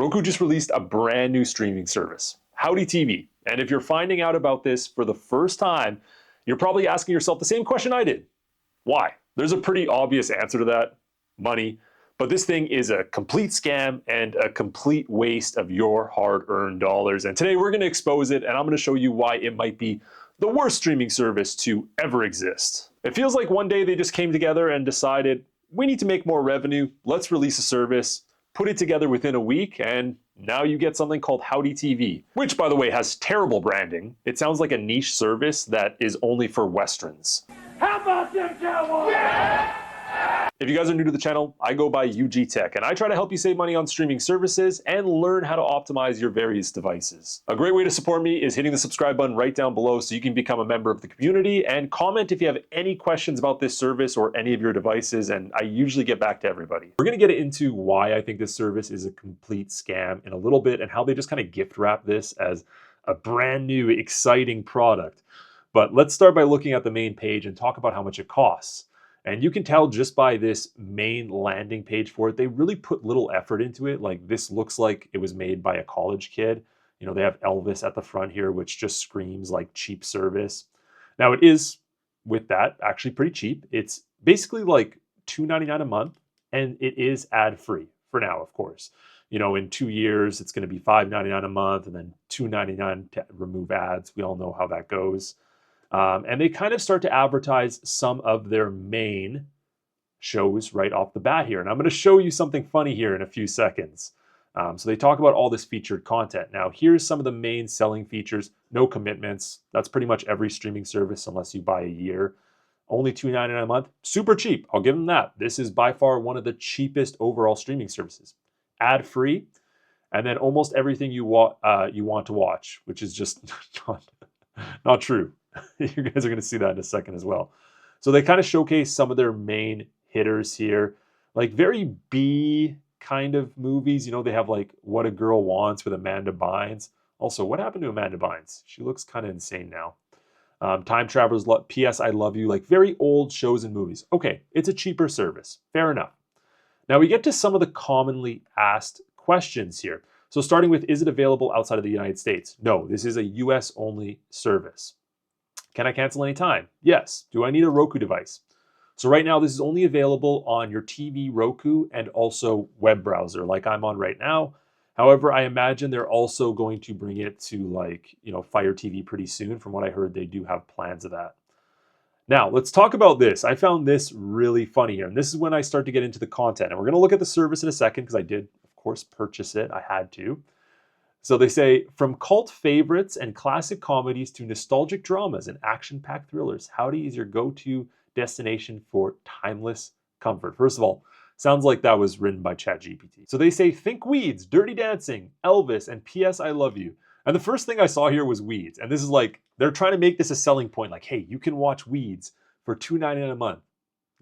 Roku just released a brand new streaming service, Howdy TV. And if you're finding out about this for the first time, you're probably asking yourself the same question I did. Why? There's a pretty obvious answer to that: money. But this thing is a complete scam and a complete waste of your hard-earned dollars. And today we're going to expose it, and I'm going to show you why it might be the worst streaming service to ever exist. It feels like one day they just came together and decided, we need to make more revenue, let's release a service, put it together within a week, and now you get something called Howdy TV, which, by the way, has terrible branding. It sounds like a niche service that is only for Westerns. How about them Cowboys? Yeah! If you guys are new to the channel, I go by UG Tech, and I try to help you save money on streaming services and learn how to optimize your various devices. A great way to support me is hitting the subscribe button right down below so you can become a member of the community, and comment if you have any questions about this service or any of your devices, and I usually get back to everybody. We're going to get into why I think this service is a complete scam in a little bit, and how they just kind of gift wrap this as a brand new, exciting product. But let's start by looking at the main page and talk about how much it costs. And you can tell just by this main landing page for it, they really put little effort into it. Like, this looks like it was made by a college kid. You know, they have Elvis at the front here, which just screams like cheap service. Now, it is, with that, actually pretty cheap. It's basically like $2.99 a month, and it is ad-free for now, of course. You know, in 2 years, it's going to be $5.99 a month, and then $2.99 to remove ads. We all know how that goes. And they kind of start to advertise some of their main shows right off the bat here. And I'm going to show you something funny here in a few seconds. So they talk about all this featured content. Now, here's some of the main selling features. No commitments. That's pretty much every streaming service unless you buy a year. Only $2.99 a month. Super cheap. I'll give them that. This is by far one of the cheapest overall streaming services. Ad-free. And then almost everything you want to watch, which is just not true. You guys are going to see that in a second as well. So they kind of showcase some of their main hitters here, like very B kind of movies. You know, they have like What a Girl Wants with Amanda Bynes. Also, what happened to Amanda Bynes? She looks kind of insane now. Time Travelers, P.S. I Love You, like very old shows and movies. Okay, it's a cheaper service. Fair enough. Now we get to some of the commonly asked questions here. So starting with, is it available outside of the United States? No, this is a US only service. Can I cancel anytime? Yes. Do I need a Roku device? So right now, this is only available on your TV, Roku, and also web browser like I'm on right now. However, I imagine they're also going to bring it to, like, you know, Fire TV pretty soon. From what I heard, they do have plans of that. Now, let's talk about this. I found this really funny here, and this is when I start to get into the content. And we're going to look at the service in a second because I did, of course, purchase it. I had to. So they say, from cult favorites and classic comedies to nostalgic dramas and action-packed thrillers, Howdy is your go-to destination for timeless comfort. First of all, sounds like that was written by ChatGPT. So they say, think Weeds, Dirty Dancing, Elvis, and P.S. I Love You. And the first thing I saw here was Weeds. And this is like, they're trying to make this a selling point. Like, hey, you can watch Weeds for $2.99 a month.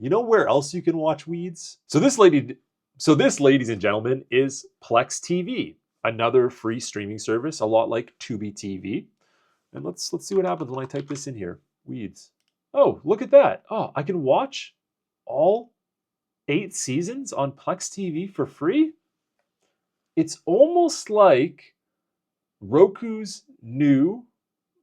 You know where else you can watch Weeds? So this, ladies and gentlemen, is Plex TV. Another free streaming service, a lot like Tubi TV. And let's see what happens when I type this in here. Weeds. Oh, look at that. Oh, I can watch all 8 seasons on Plex TV for free? It's almost like Roku's new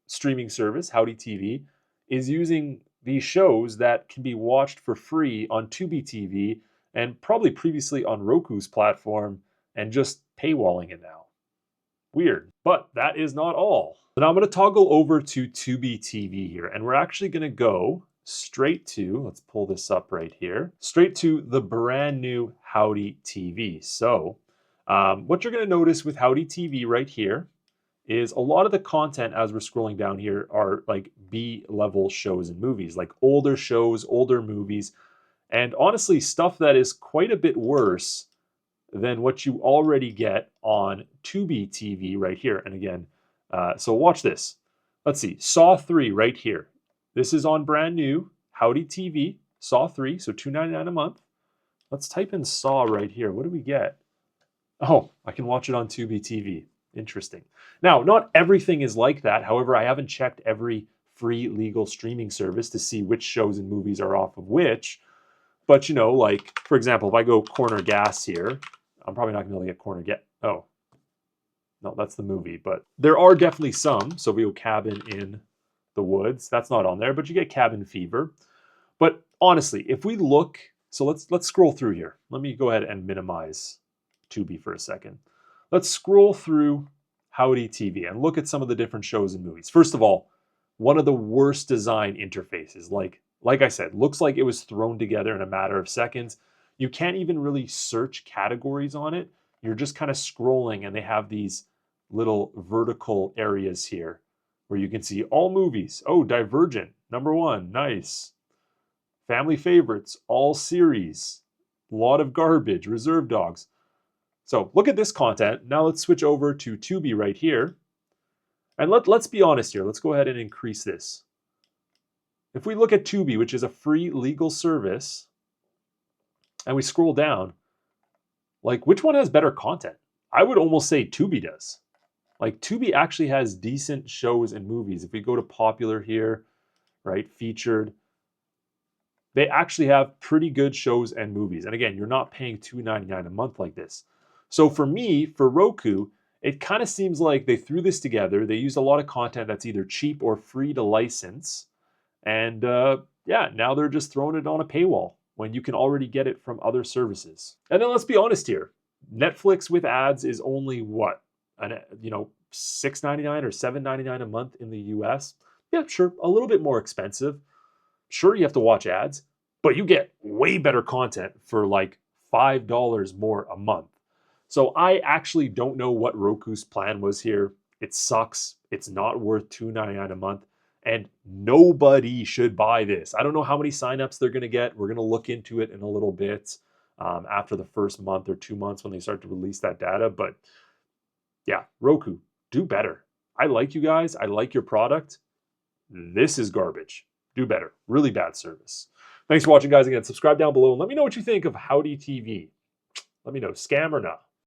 streaming service, Howdy TV, is using these shows that can be watched for free on Tubi TV and probably previously on Roku's platform, and just paywalling it now. Weird, but that is not all. So now I'm going to toggle over to Tubi TV here, and we're actually going to go straight to, let's pull this up right here, straight to the brand new Howdy TV. So what you're going to notice with Howdy TV right here is a lot of the content as we're scrolling down here are like B-level shows and movies, like older shows, older movies, and honestly stuff that is quite a bit worse than what you already get on Tubi TV right here. And again, so watch this. Let's see, Saw 3 right here. This is on brand new Howdy TV, Saw 3, so $2.99 a month. Let's type in Saw right here. What do we get? Oh, I can watch it on Tubi TV. Interesting. Now, not everything is like that. However, I haven't checked every free legal streaming service to see which shows and movies are off of which. But, you know, like, for example, if I go Corner Gas here, I'm probably not going to be able to get Corner Gas. Oh, No, that's the movie, but there are definitely some. So we go Cabin in the Woods. That's not on there, but you get Cabin Fever. But honestly, if we look, so let's scroll through here. Let me go ahead and minimize Tubi for a second. Let's scroll through Howdy TV and look at some of the different shows and movies. First of all, one of the worst design interfaces. Like I said, looks like it was thrown together in a matter of seconds. You can't even really search categories on it. You're just kind of scrolling, and they have these little vertical areas here where you can see all movies. Oh, Divergent, #1, nice. Family favorites, all series, a lot of garbage, Reserve Dogs. So look at this content. Now let's switch over to Tubi right here. And let's be honest here. Let's go ahead and increase this. If we look at Tubi, which is a free legal service, and we scroll down, like, which one has better content? I would almost say Tubi does. Like, Tubi actually has decent shows and movies. If we go to popular here, right, featured, they actually have pretty good shows and movies. And again, you're not paying $2.99 a month like this. So for me, for Roku, it kind of seems like they threw this together. They used a lot of content that's either cheap or free to license. And yeah, now they're just throwing it on a paywall when you can already get it from other services. And then let's be honest here. Netflix with ads is only what? $6.99 or $7.99 a month in the US. Yeah, sure, a little bit more expensive. Sure, you have to watch ads, but you get way better content for like $5 more a month. So I actually don't know what Roku's plan was here. It sucks. It's not worth $2.99 a month. And nobody should buy this. I don't know how many signups they're going to get. We're going to look into it in a little bit after the first month or 2 months when they start to release that data. But yeah, Roku, do better. I like you guys. I like your product. This is garbage. Do better. Really bad service. Thanks for watching, guys. Again, subscribe down below and let me know what you think of Howdy TV. Let me know, scam or not.